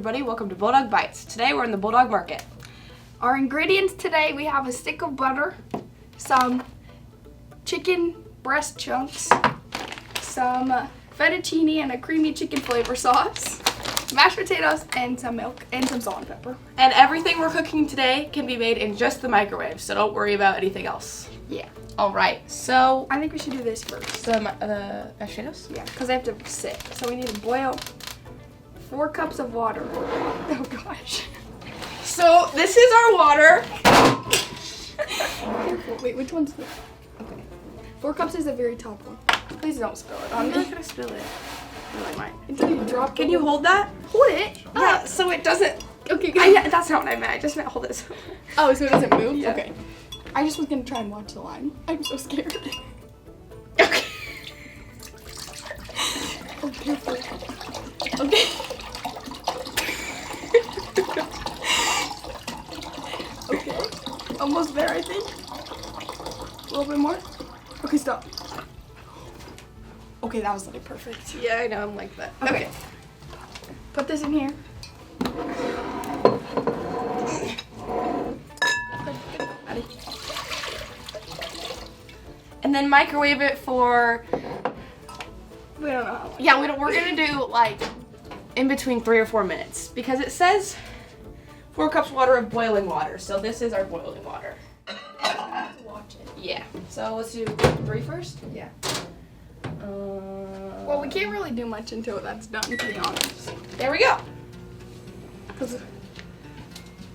everybody, welcome to Bulldog Bites. Today we're in the Bulldog Market. Our ingredients today, we have a stick of butter, some chicken breast chunks, some fettuccine and a creamy chicken flavor sauce, mashed potatoes, and some milk, and some salt and pepper. And everything we're cooking today can be made in just the microwave, so don't worry about anything else. Yeah. Alright, so I think we should do this first. the mashed potatoes? Yeah, because they have to sit. So we need to boil 4 cups of water. Oh gosh. So this is our water. Careful. Wait, which one's the... Okay. 4 cups is the very top one. Please don't spill it on I'm me. not gonna spill it. No, I might. Until you drop Can you hold that? Hold it. Yeah, so it doesn't... Okay. That's not what I meant. I just meant hold this. Oh, so it doesn't move? Yeah. Okay. I just was gonna try and watch the line. I'm so scared. Okay. Oh, careful. Okay. Okay. Almost there, I think. A little bit more. Okay, stop. Okay, that was like perfect. Yeah, I know, I'm like that. Okay. Put this in here. And then microwave it for... We don't know how long. Yeah, we're gonna do like in between 3 or 4 minutes because it says 4 cups water of boiling water. So this is our boiling water. Watch it. Yeah. So let's do 3 first. Yeah. Well, we can't really do much until that's done, to be honest. There we go. 'Cause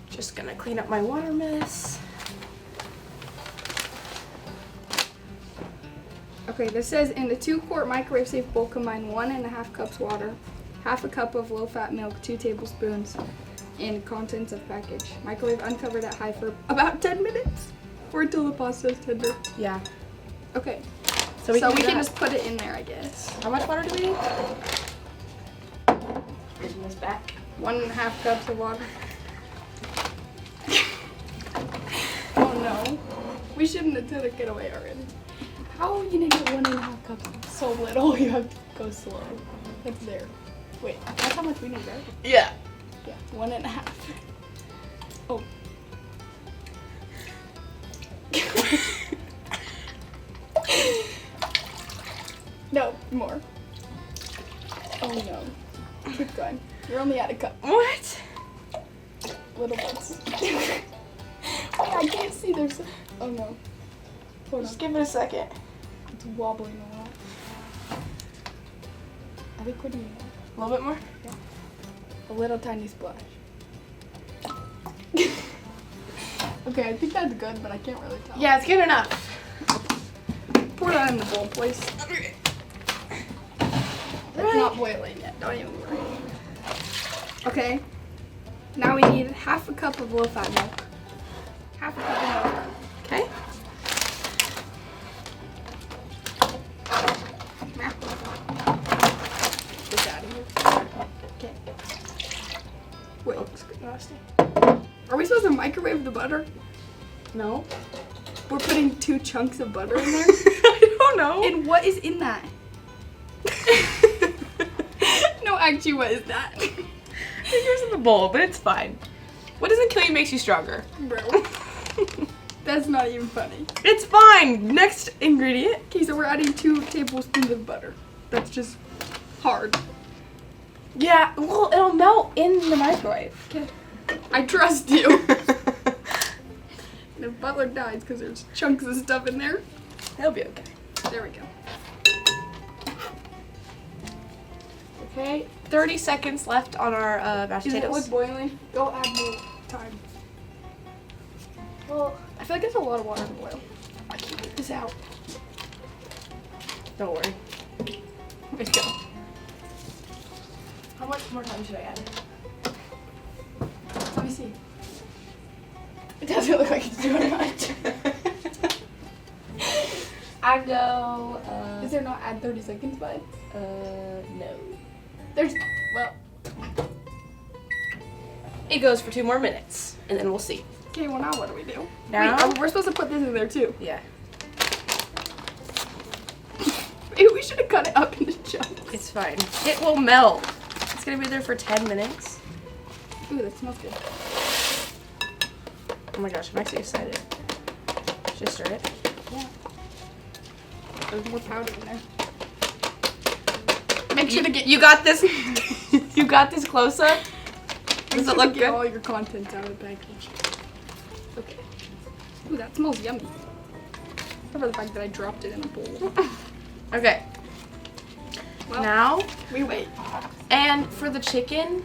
Just gonna clean up my water mess. okay, this says in the 2-quart microwave safe bowl, combine 1.5 cups water, half a cup of low-fat milk, 2 tablespoons, and contents of package. Microwave uncovered at high for about 10 minutes, or until the pasta is tender. Yeah. Okay, So we can just put it in there, I guess. How much water do we need? Bring this back. 1.5 cups of water. Oh no, we shouldn't have took it away already. How are you gonna get 1.5 cups? So little, you have to go slow. It's there. Wait, that's how much we need, right? Yeah. Yeah, 1.5. Oh. No, more. Oh no. Keep going. You're only at a cup. What? Little bits. Wait, I can't see. There's. Oh no. Hold Just on. give it a second. It's wobbling a lot. I think we're doing that. A little bit more? A little tiny splash. Okay, I think that's good, but I can't really tell. Yeah, it's good enough. Pour that in the bowl, please. It's not boiling yet. Don't even worry. Okay. Now we need half a cup of low-fat milk. Half a cup of milk. Okay. This out of here. Okay. Wait. Oh, it's getting nasty. Are we supposed to microwave the butter? No. We're putting 2 chunks of butter in there. I don't know. And what is in that? No, actually, what is that? Fingers in the bowl, but it's fine. What doesn't kill you makes you stronger. Bro. That's not even funny. It's fine. Next ingredient. Okay, so we're adding 2 tablespoons of butter. That's just hard. Yeah, well, it'll melt in the microwave. Okay. I trust you. And if Butler dies because there's chunks of stuff in there, It'll be okay. there we go. Okay, 30 seconds left on our mashed Is it potatoes. like boiling? Go add more time. Well, I feel like it's a lot of water to boil. I can't get this out. Don't worry. Let's go. How much more time should I add? Let me see. It doesn't look like it's doing much. I go, Is there not add 30 seconds, bud? no. There's, well, It goes for 2 more minutes, and then we'll see. okay, well now what do we do? Now? Wait, we're supposed to put this in there too. Yeah. Maybe we should have cut it up into chunks. It's fine. It will melt. It's gonna be there for 10 minutes. Ooh, that smells good. Oh my gosh, I'm actually excited. Should I stir it? Yeah. There's more powder in there. Make sure to get. You got this. You got this close up. Does it look get good? all your contents out of the package. Okay. Ooh, that smells yummy. Except for the fact that I dropped it in a bowl. Okay. Well, Now we wait. and for the chicken,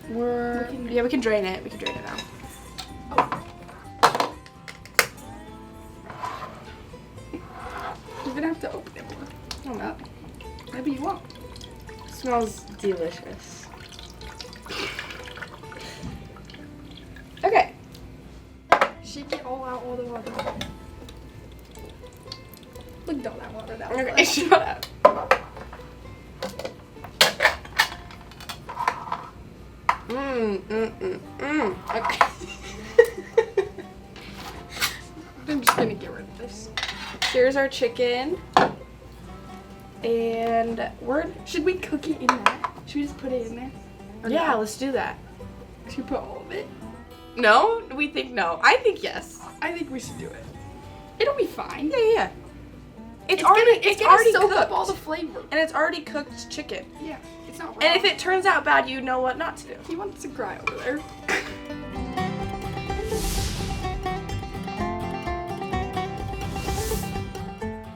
we can drain it. We can drain it now. You're gonna have to open it more. Oh no. Maybe you won't. Smells delicious. Okay. Shake it all out, all the water. Look at all that water that was Okay. left. Shut up. Okay. I'm just gonna get rid of this. Here's our chicken. And Should we cook it in that? Should we just put it in there? Or yeah, no? let's do that. Should we put all of it? No? We think no. I think yes. I think we should do it. It'll be fine. Yeah. It's already soak cooked. up all the flavor. And it's already cooked chicken. Yeah, it's not wrong. And if it turns out bad, you know what not to do. He wants to cry over there.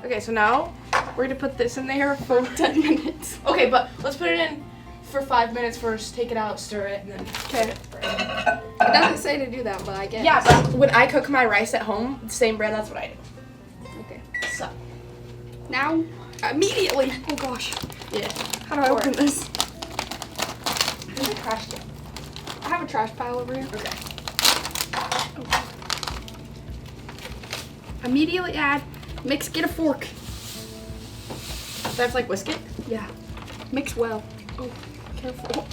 Okay, so now we're gonna put this in there for 10 minutes. Okay, but let's put it in for 5 minutes first. Take it out, stir it, and then. Okay. It doesn't say to do that, but I guess. Yeah, but when I cook my rice at home, the same brand, that's what I do. Okay. So. Now, immediately. Oh gosh. Yeah. How do I open this? I crashed it. I have a trash pile over here. Okay. Immediately add. Mix. Get a fork. Do I have to like whisk it? Yeah. Mix well. Oh, careful.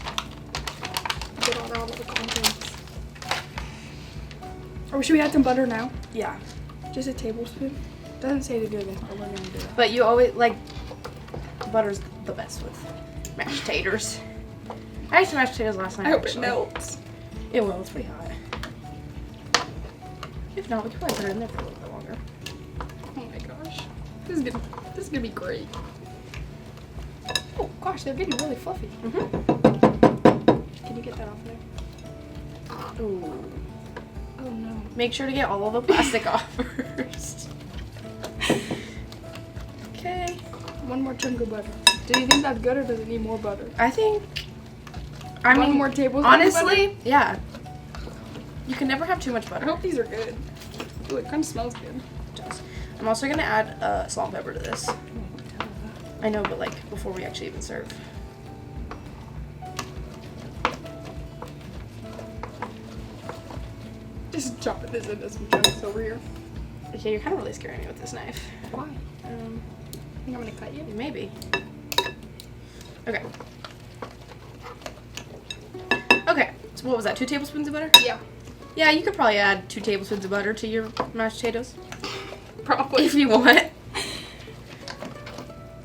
Get all the contents. Or should we add some butter now? Yeah. Just a tablespoon. Doesn't say to do this, but we're gonna do it. But you always like butter's the best with mashed taters. I had some mashed potatoes last night. I hope it actually. melts. It will. It's pretty hot. If not, we can probably put it in there for a little bit longer. Oh my gosh. This is gonna be great. Oh gosh, they're getting really fluffy. Mhm. Can you get that off there? Ooh. Oh no. Make sure to get all of the plastic off first. Okay. One more chunk of butter. Do you think that's good or does it need more butter? I think. I One mean, more tablespoon of honestly, yeah. You can never have too much I butter. hope these are good. Ooh, it kind of smells good. I'm also gonna add salt and pepper to this. I know, but like before we actually even serve. Just chopping this into some chunks over here. Okay, you're kind of really scaring me with this knife. Why? Think I'm gonna cut you? Maybe. Okay. Okay. So what was that? 2 tablespoons of butter? Yeah. Yeah, you could probably add 2 tablespoons of butter to your mashed potatoes Probably. if you want.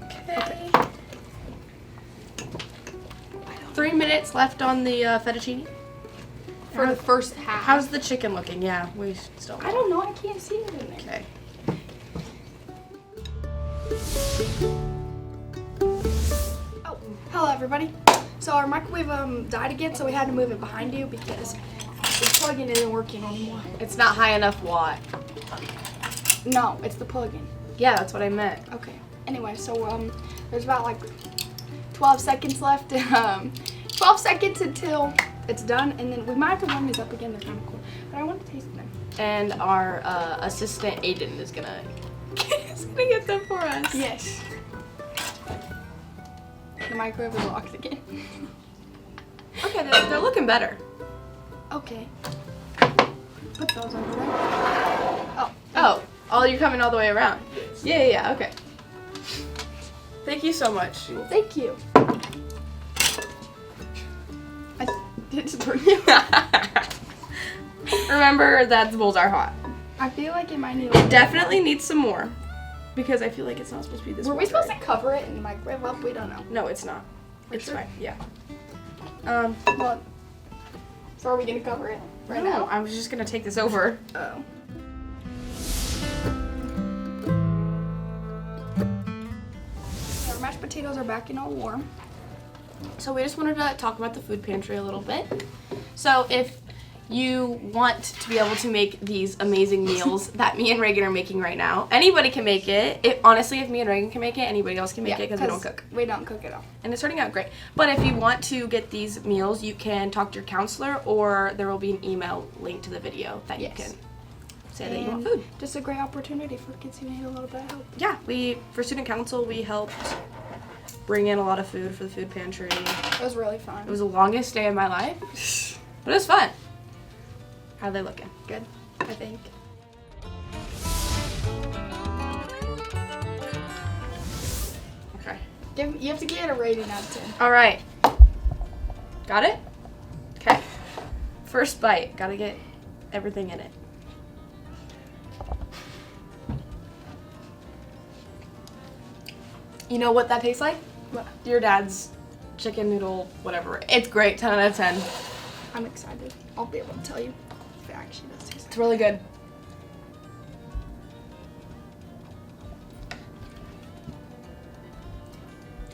Okay. 3 minutes left on the fettuccine. For the first half. How's the chicken looking? Yeah, we still. I don't know. I can't see it in there. Okay. Oh, hello everybody. So our microwave died again, so we had to move it behind you because the plug-in isn't working anymore. It's not high enough watt. No, it's the plug-in. Yeah, that's what I meant. Okay. Anyway, so there's about like 12 seconds left. 12 seconds until it's done, and then we might have to warm these up again. They're kind of cool, but I want to taste them. And our assistant Aiden is gonna get them for us. Yes. The microwave is locked again. Okay, they're looking better. Okay. Put those over there. Oh, you're coming all the way around. Yeah, okay. Thank you so much. Thank you. I did just burn you. Remember that the bowls are hot. I feel like it might need. It definitely needs some more because I feel like it's not supposed to be this. Were we supposed watery. to cover it in the microwave? Well, we don't know. No, it's not. For It's sure? fine. Yeah. Well, So are we gonna cover it right No, now? I was just gonna take this over. Oh. Our mashed potatoes are back and all warm. So we just wanted to talk about the food pantry a little bit. So if you want to be able to make these amazing meals that me and Reagan are making right now, anybody can make it. Honestly, if me and Reagan can make it, anybody else can make it because we don't cook. We don't cook at all. And it's turning out great. But if you want to get these meals, you can talk to your counselor, or there will be an email link to the video that you can say that you want food. Just a great opportunity for kids who need a little bit of help. Yeah, for student council, we helped bring in a lot of food for the food pantry. It was really fun. It was the longest day of my life, but it was fun. How are they looking? Good, I think. Okay. You have to get a rating out of 10. All right. Got it? Okay. First bite. Gotta get everything in it. You know what that tastes like? What? Your dad's chicken noodle, whatever. It's great. 10 out of 10. I'm excited. I'll be able to tell you if it actually does taste It's really good.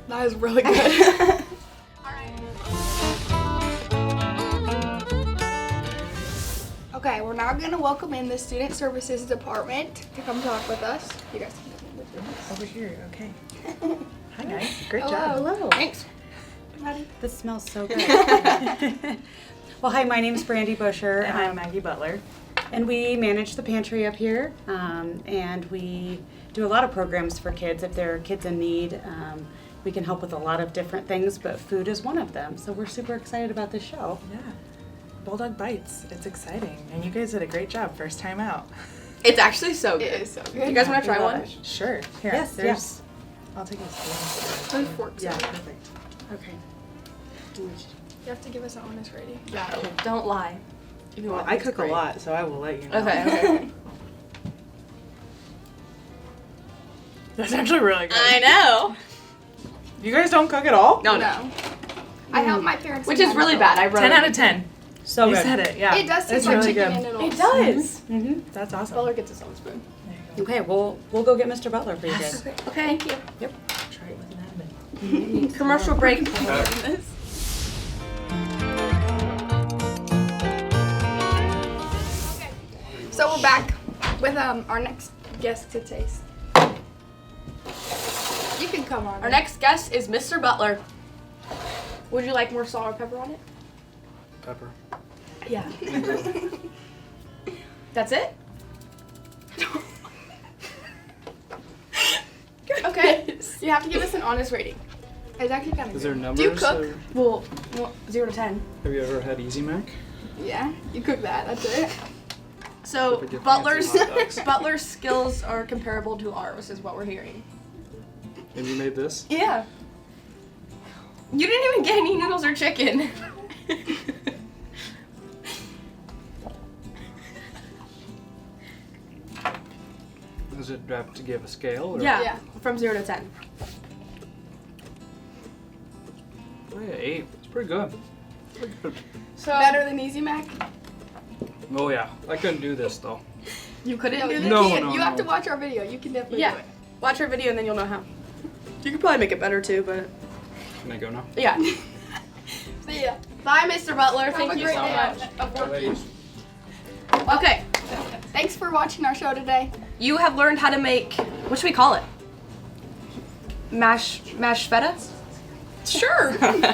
That is really good. Okay, we're now going to welcome in the Student Services Department to come talk with us. You guys can come in with us. Over here, okay. Hi guys, great Hello. job. Hello. Thanks. Maddie? This smells so good. Well, hi, my name is Brandy Busher. And I'm Maggie Butler. And we manage the pantry up here. And we do a lot of programs for kids. If there are kids in need, we can help with a lot of different things, but food is one of them. So we're super excited about this show. Yeah. Bulldog Bites. It's exciting. And you guys did a great job first time out. It's actually so good. It is so good. You guys want to try We love one? it. Sure. Here. Yes, There's. I'll take a spoon. Those forks. Yeah, are- perfect. Okay. You have to give us an honest rating. Yeah. Don't lie. If you Well, want, I it's cook great. a lot, so I will let you know. Okay. That's actually really good. I know. You guys don't cook at all? No. I help my parents. Which is really bad. I wrote 10 out of 10. So You good. said it, yeah. It does taste It's like really chicken good. and noodles. It does. Mm-hmm. That's awesome. Butler gets his own spoon. There you go. Okay, we'll go get Mr. Butler for you Yes. guys. Okay. Thank you. Try it with an admin. Commercial break. So we're back with our next guest to taste. You can come on. Our next guest is Mr. Butler. Would you like more salt or pepper on it? Pepper. Yeah. That's it? Okay. You have to give us an honest rating. It's actually kind of Is there good. numbers? Do you cook? or- Well, 0 to 10. Have you ever had Easy Mac? Yeah, you cook that. That's it. So If it gets Butler's fancy hot dogs. Butler's skills are comparable to ours, is what we're hearing. And you made this? Yeah. You didn't even get any noodles or chicken. Does it have to give a scale? Or? Yeah, Yeah. from 0 to 10. Oh, yeah, 8. It's pretty good. Pretty good. So Better than Easy Mac? Oh yeah, I couldn't do this though. you couldn't No, do you this? No, can't. no, You have no. to watch our video. You can definitely Yeah. do it. Watch our video and then you'll know how. You could probably make it better too, but Can I go now? yeah. See ya. Bye, Mr. Butler. Have Thank a you great so day. much. Of work. Ladies. Okay, Thanks for watching our show today. you have learned how to make, what should we call it? Mash feta? Sure.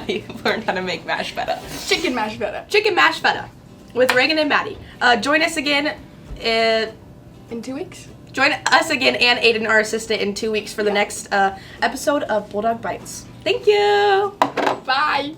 You've learned how to make mash feta. Chicken mashed feta. Chicken mash feta with Reagan and Maddie. Join us again. In 2 weeks? Join us again and Aiden, our assistant, in 2 weeks for the next episode of Bulldog Bites. Thank you. Bye.